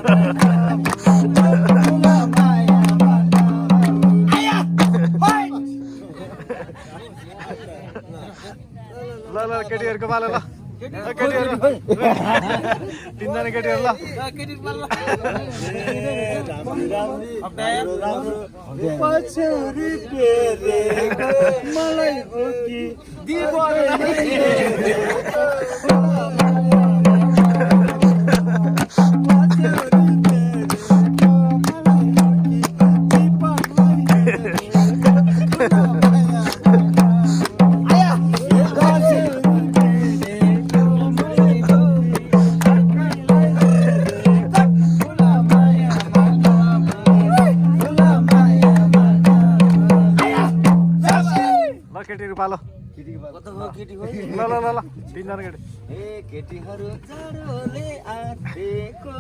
ल ल केटीहरूको पालो ल केटीहरू तिनजना केटीहरू ल पछाडि फेरेको मलाई हो कि केटीहरू पालो ल ल ल ल तिनजना केटी केटीहरू जाडोले आँटेको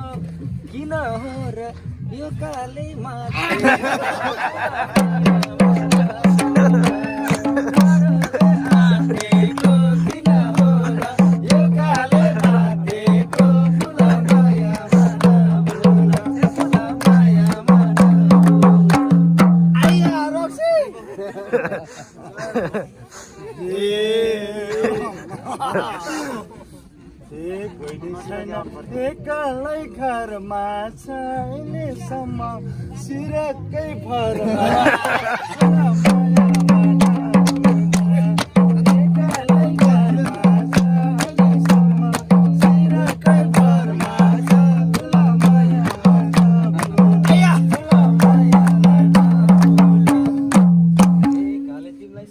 किन हो र यो काले एकालै घरमा छैनसम्म सिरकै भरमा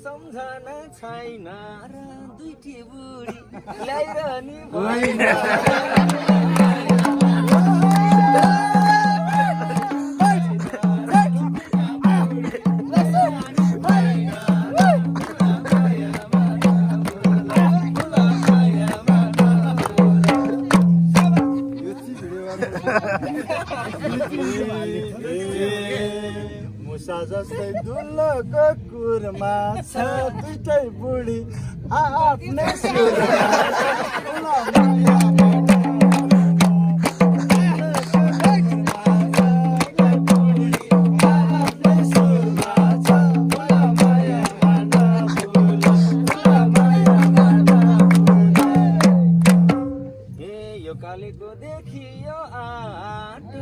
सम्झना छैन र दुईटी बुढी ल्याइरहने मुसा जस्तै दुल्लोको कुरमा छ दुईटै बुढी आफ्नै यो कालेको देखियो आँट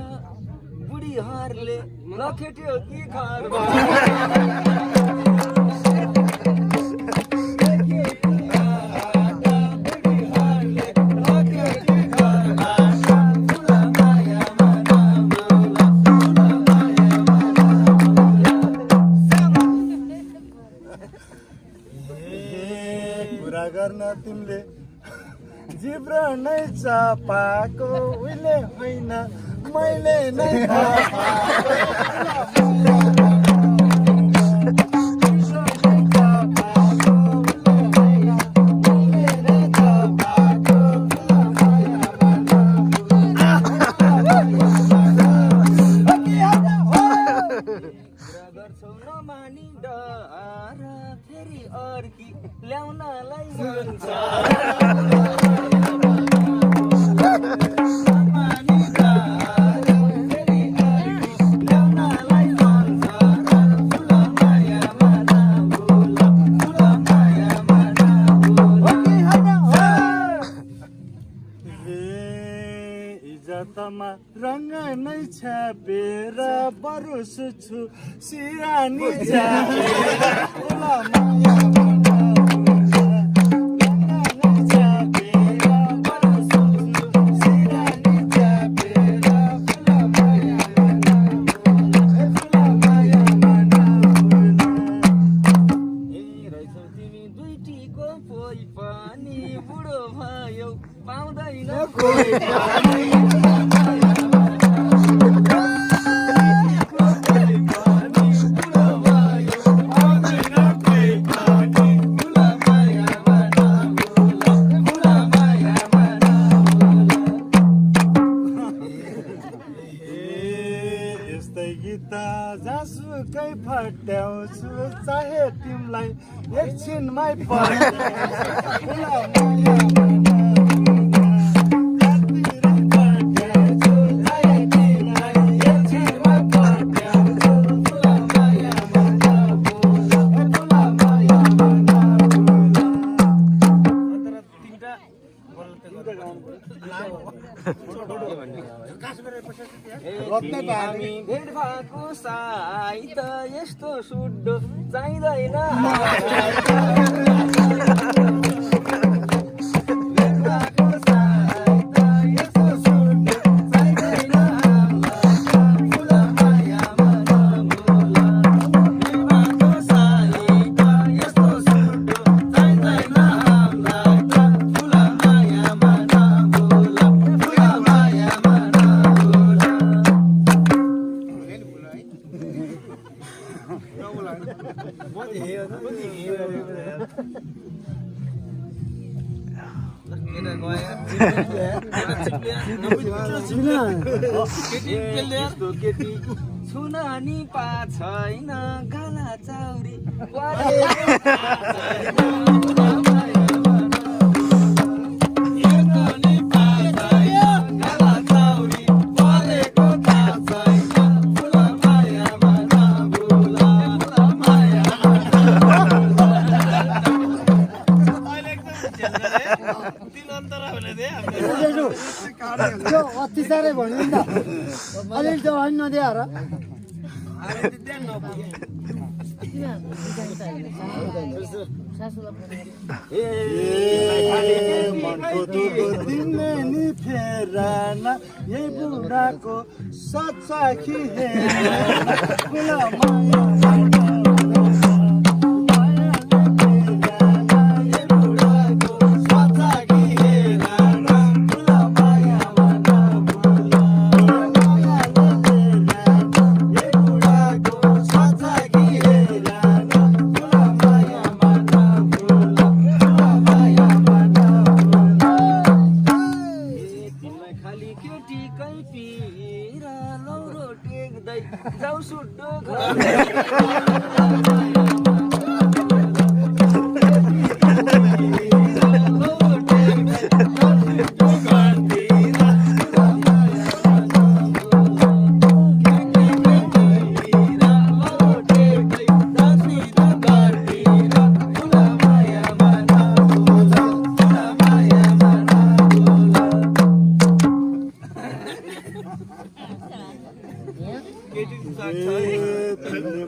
बुढीहरूले लखेट्यो कि घरमा कुरा गर्न तिमीले जिब्रो नै चपाको उहिले होइन मैले नै गर्छौ नमानी डर फेरि अर्की ल्याउनलाई हुन्छ रङ्ग नै छापेर बरुसु छु सिरानी तिमी दुईटीको पोइ पनि बुढो भयो पाउँदैन कोही जासुकै फट्याउँछु चाहे तिमीलाई एकछिनमै पर्छ हामी भेट भएको साई त यस्तो सुड्डो चाहिँदैन सुनानी पा छैन गाला चाउरी अति साह्रै भन्यो नि त अलिअलि त होइन नदिएर मनको दुःख दिने नि फेरान यही बुढाको सच्चा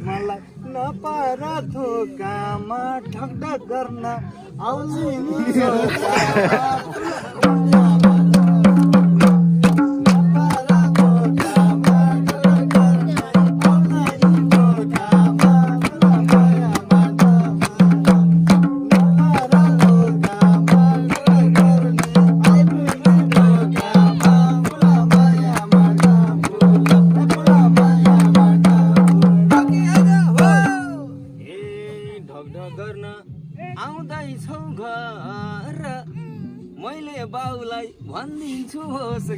मलाई नपाएर थोकामा ठगढग गर्न आउँदैछौ घर मैले बाउलाई भनिदिन्छु होस्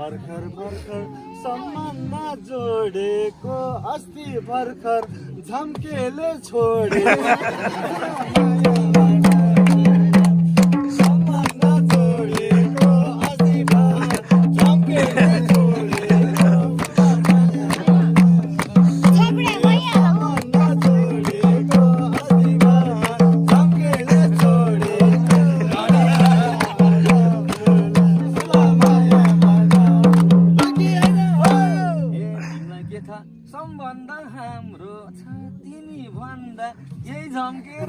भर्खर भर्खर सम्मान जोडेको अस्ति भर्खर झम्केले छोडे सम्बन्ध हाम्रो छ तिमी भन्दा यही झम्केर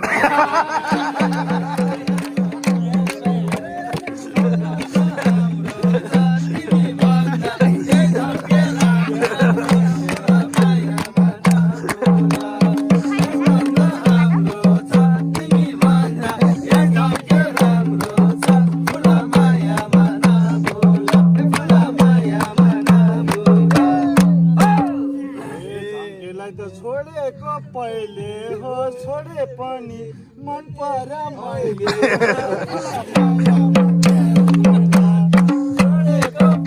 छोडेको पहिले हो छोडे पनि मन पर्या मैले छोडेको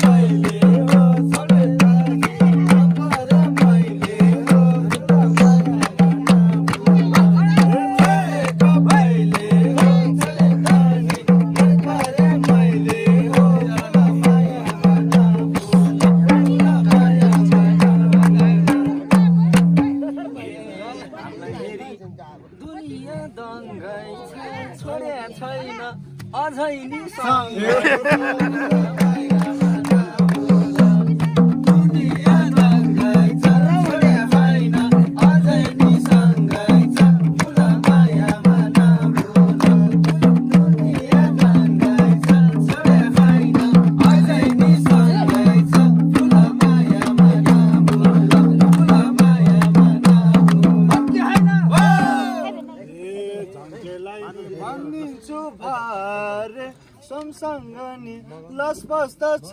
सँगसँग नि लसपस्त छ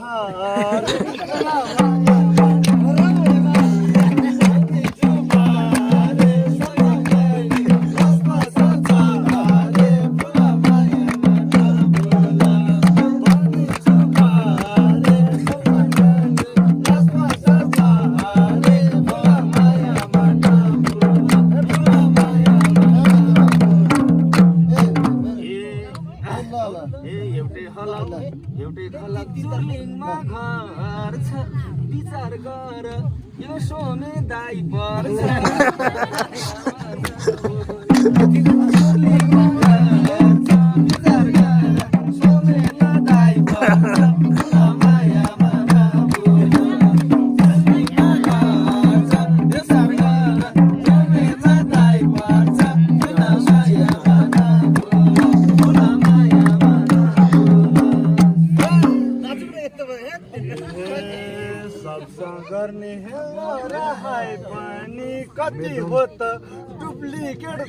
एउटै खलक चुर्लिङमा घर छ विचार गर यो सोमे दाइ पर्छ गर्ने राहाई पनि कति हो त डुप्लिकेट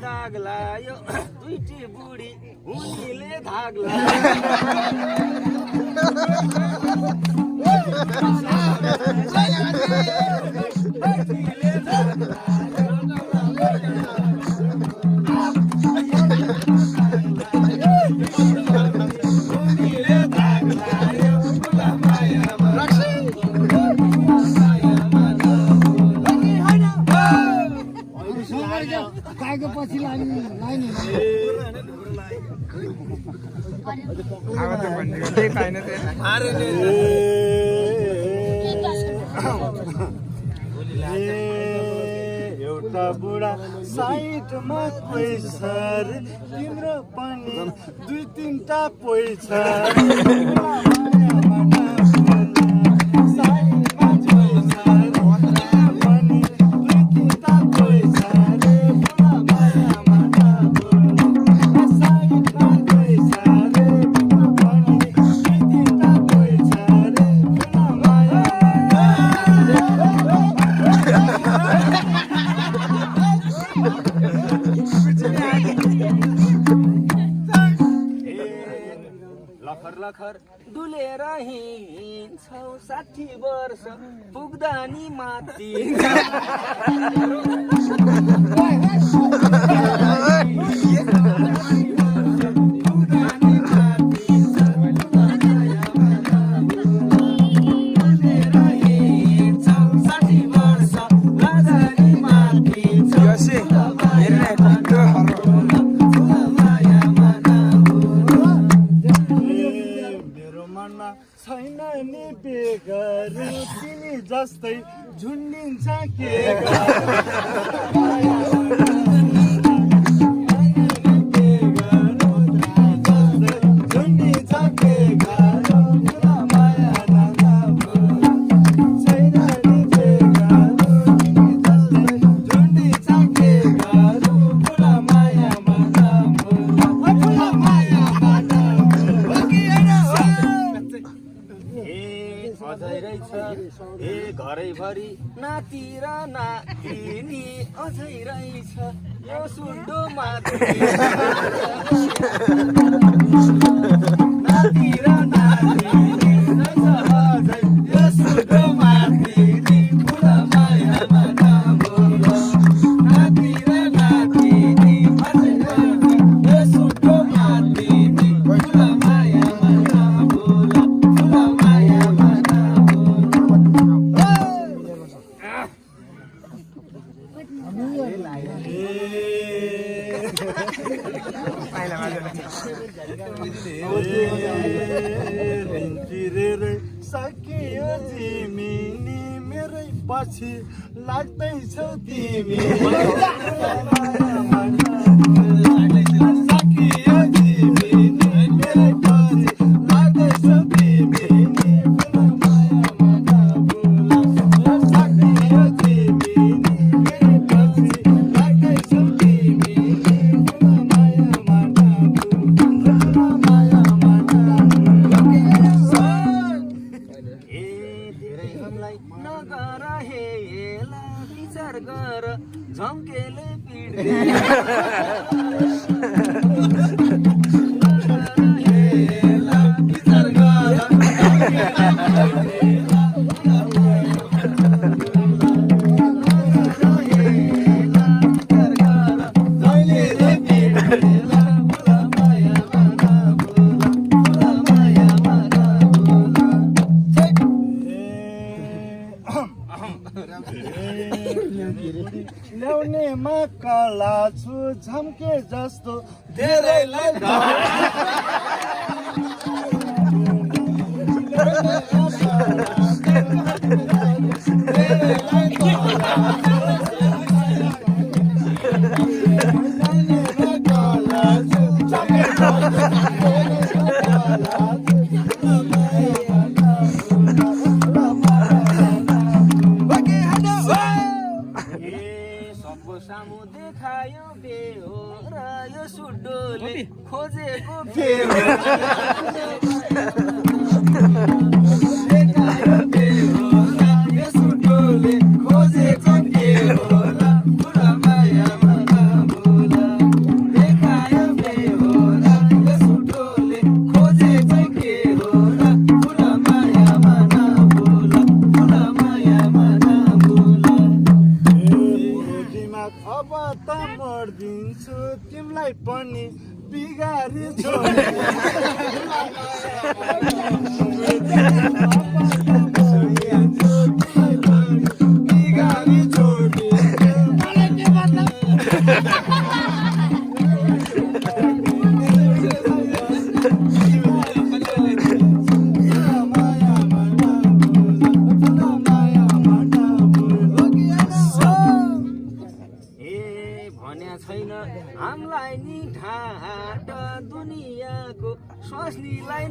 दाग लायो दुईटी बुढी उनीले धाग गाईको पछि लाने एउटा बुढा साइडमा कोही सर तिम्रो पनि दुई तीनटा पोइ छ लखर लखर डुलेर हिँड्छौ 60 वर्ष पुग्दा नि माथि छैन नि बेगर तिमी जस्तै झुन्डिन्छ के घरैभरि नाति र नातिनी अझै रहेछ यो सुन्डो माथि नाति र नातिनी रहेछ अझै यो सुन्डो माथिनी पुरा मायामा नबोल नाति र नातिनी अझै रहेछ यो सुन्डो माथिनी पुरा मायामा नबोल पुरा मायामा सकियो तिमी मेरै पछि लाग्दैछौ तिमी सकियो तिमी मेरै पछि लाग्दैछौ तिमी विचार गर झम्केले पिड्दै ल्याउनेमा कला छु झम्के जस्तो धेरैलाई सामु देखायो बेहो र यो सुडोले खोजेको फेरो देखायो बेहो र यो सुडोले खोजेको फेरो पुरा माया मना बोला देखायो बेहो र यो सुडोले खोजेको फेरो पुरा माया मना बोला पुरा माया मना बोला अब त मर्दिन्छु तिमीलाई पनि बिगारी छोडी छैन हामीलाई नि ढाट दुनियाँको स्वास्नीलाई न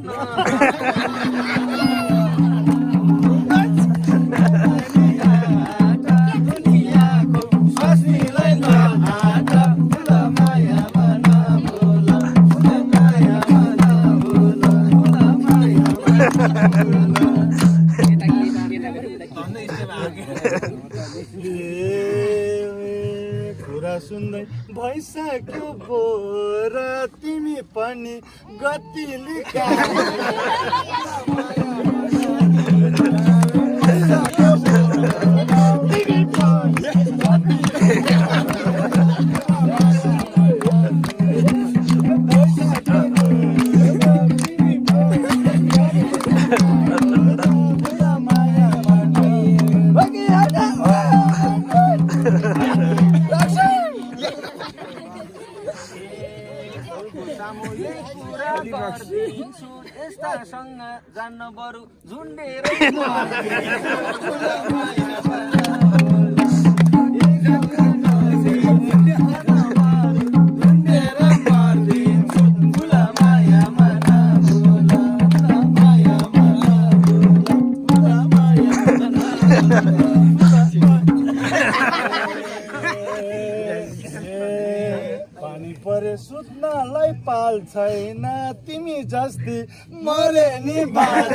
दुनियाँको स्वास्नीलाई न माया मना बोला माया मना बोला माया कुरा सुन्दै भइसक्यो बोर तिमी पनि गति लिका यस्तासँग जान्न बरु झुन्डेर पानी परे सुत्नलाई पाल छैन तिमी जस्ती मरे नि बाल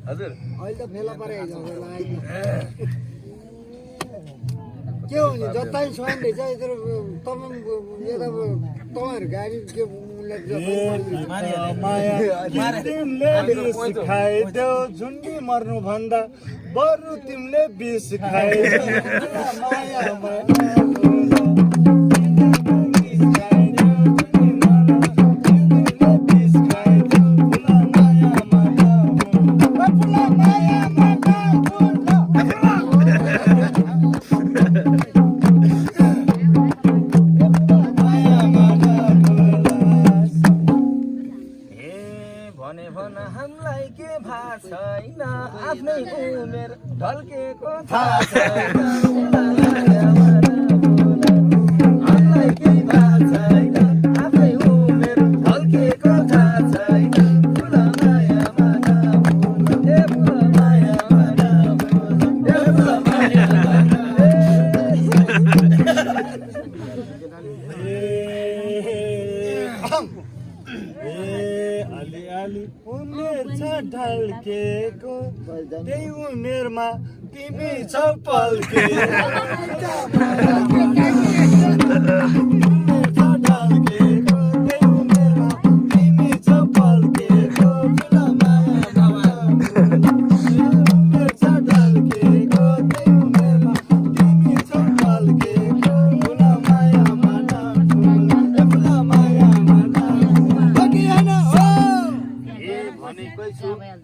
हजुर अहिले त फेला परे के हो नि जता स्वाइनले चाहिँ यत्रो तपाईँहरू गाडी के तिमीले खाइदेऊ झुन्डी मर्नु भन्दा बरु तिमीले बिस खाइदेऊ माया हामीलाई के थाहा छैन आफ्नै उमेर ढल्केको थाहा छैन ढल्केको त्यही उमेरमा तिमी छौ पल्के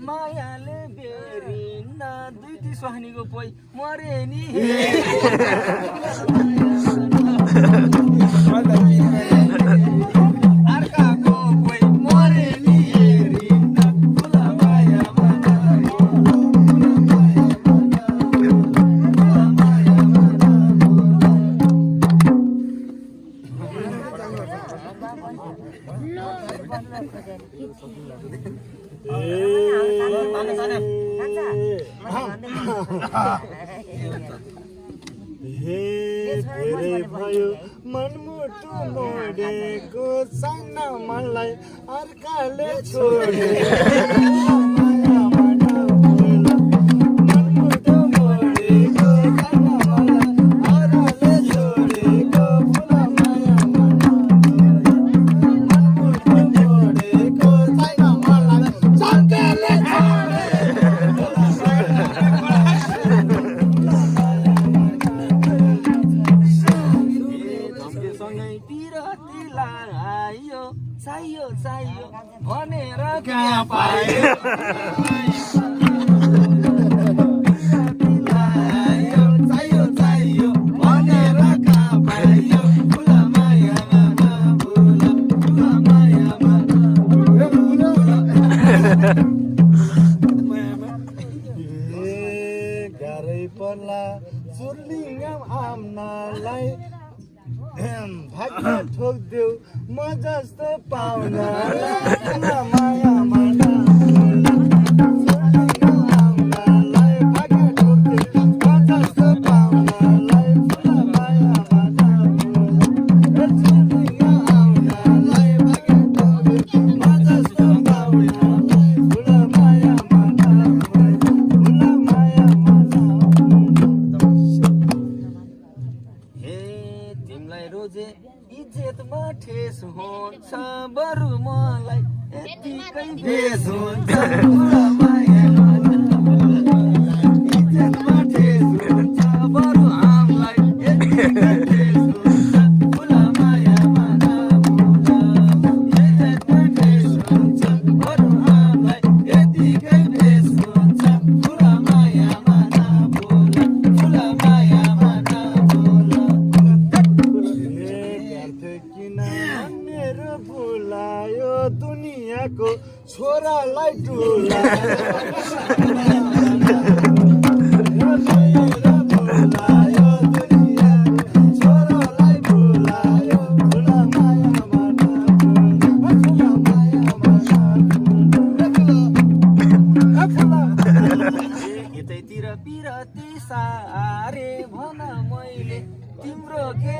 मायाले बेरिन्न दुईटी सुहानीको पोइ मरे नि अर्काको पोइ मरे नि हेरिन्न फुला माया धेरै भयो मनमुटु मोडेको छैन मलाई अर्काले छोडे मनमुटु मोडेको छैन मलाई अर्काले छोडेको फुला माया मनमुटु मोडेको छैन मलाई अर्काले चाहियो चाहियो भनेर कहाँ पायो चाहियो चाहियो भनेर कहाँ पायो फुला मायामा फुला मायामा गाह्रै पर्ला चुर्लिङ आम्नालाई भाग्य ठोक्देऊ म जस्तो पाउनालाई माया माना भाग्य ठोक्देऊ म जस्तो पाउनालाई फुला माया माना आउनालाई भाग्य ठोक्देऊ म जस्तो पाउनालाई फुला माया माना फुला माया माना तिमीलाई रोजे इज्जतमा ठेस हुन्छ बरु मलाई यतिकै भेष हुन्छ फुला माया इज्जतमा ठेस हुन्छ बरु हामीलाई यतिकै भेष हुन्छ फुला माया इज्जतमा ठेस हुन्छ बरु हामीलाई यतिकै भेष हुन्छ फुला माया फुला माया मेरो भुलायो दुनियाँको छोरालाई भुलायो दुनियाँको छोरालाई भुलायो फुला माया यतैतिर पिरती सारे भन मैले तिम्रो के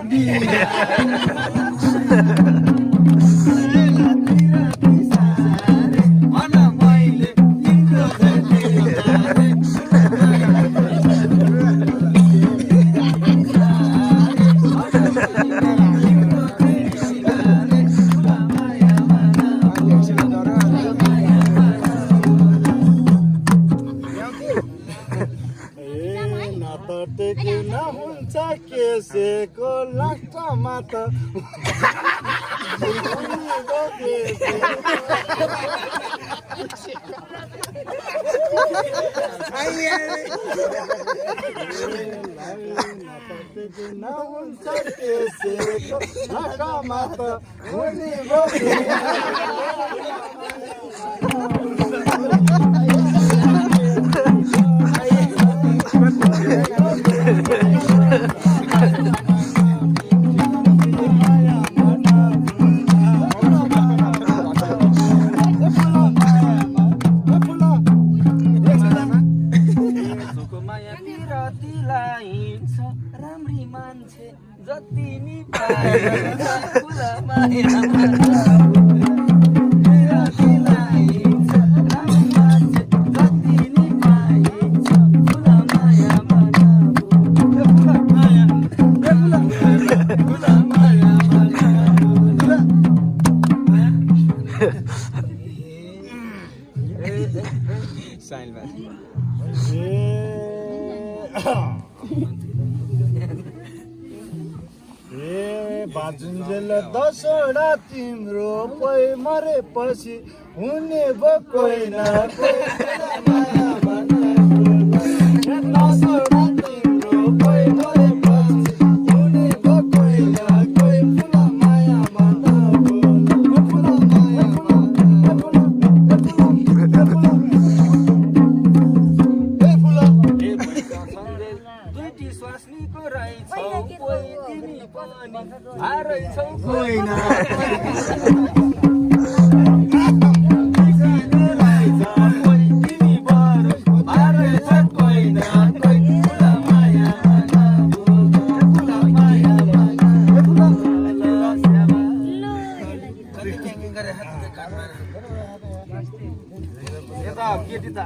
किन हुन्छ केसेको लास्टमा त हुन्छ केसेको लास्टमा त हुने राम्री मान्छे जति नि फुला माया फुला माया बाजुन्जेल 10 वटा तिम्रो पै मरेपछि हुने भो कोही न कोही माया भन्न 10 वटा तिम्रो पै मरेपछि हुने भो कोही न कोही फुला माया भन्न फुला माया दुईटी स्वास्नीको रहेछौ कोही तिमी पनि हारैछौ कोही न केटी त